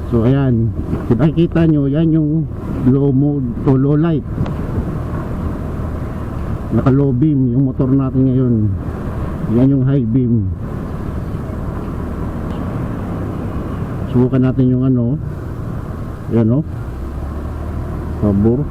So ayan, kung nakikita nyo, yan yung low mode to low light. Naka low beam yung motor natin ngayon. Yan yung high beam. Subukan natin yung ano. Yan o, pabor.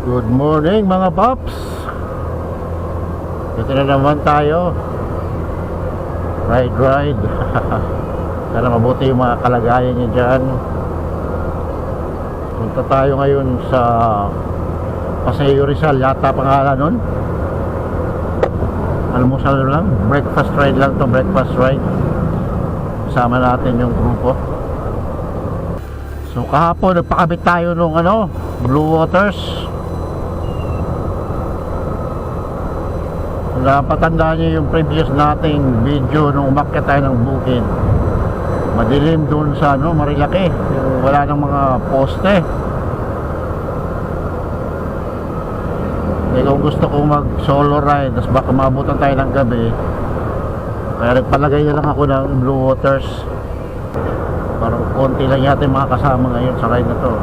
Good morning mga paps. Ito na naman tayo. Ride. Sana mabuti yung mga kalagayan nyo dyan. Punta tayo ngayon sa Paseo Rizal, yata pangalan nun. Almusal lang, breakfast ride lang to, breakfast ride. Kasama natin yung grupo. So kahapon nagpakabit tayo nung ano, blue waters. Napatandaan nyo yung previous nating video nung umakyat tayo ng bukid. Madilim dun sa ano, Marilaki, wala nang mga poste. Kung gusto kong mag solo ride, tas baka maabutan tayo ng gabi, kaya nagpalagay na lang ako ng blue waters. Parang konti lang yata yung mga kasama ngayon sa ride na to.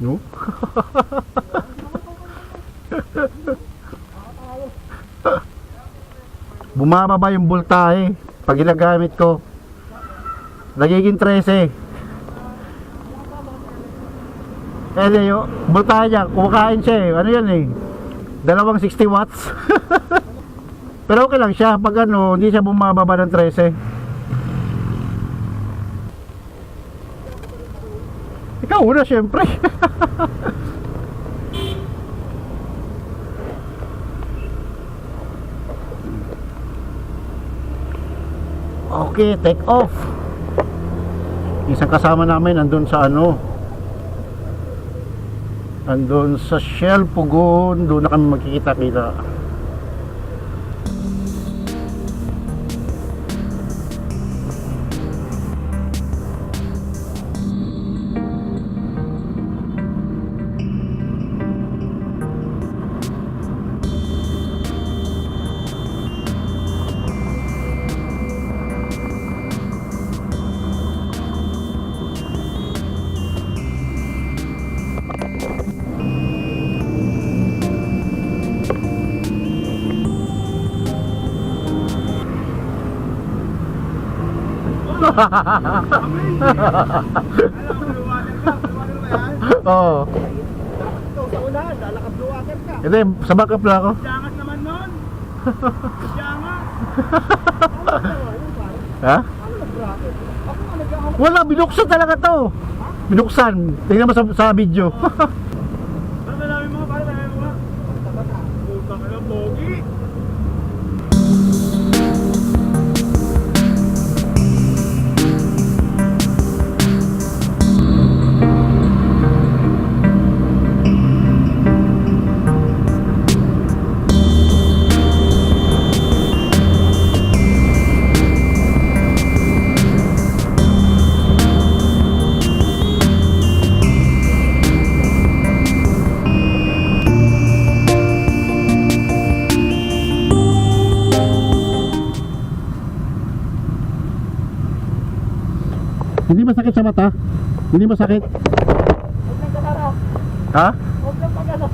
No? Bumababa yung voltahe pag ginagamit ko. Nagiging 13. Yung voltahe niya, kumakain siya eh. Ano yan eh, dalawang 60 watts. Pero okay lang siya pag ano, hindi siya bumababa ng 13. Ikaw una syempre. Okay, take off. Isang kasama namin andun sa ano, andun sa Shell Pugon. Doon na kami magkikita-kita. Oo. Sa unahan, lalakad-bluw water ka. Hindi, sa backup lang ako. Jangat naman nun. Jangat. Ha? Ano nag-bracket? Ako nga nag-ahap. Wala, binuksan talaga to. Binuksan. Tingnan mo sa video. Ano namin mga para namin mga? Putang ina, pogi. Hindi masakit sa mata? Hindi masakit? Huwag lang ka. Ha? Huwag lang pag-ano.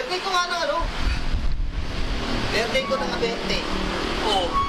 Birthday ko nga ng ano? Birthday ko ng 20. Oh,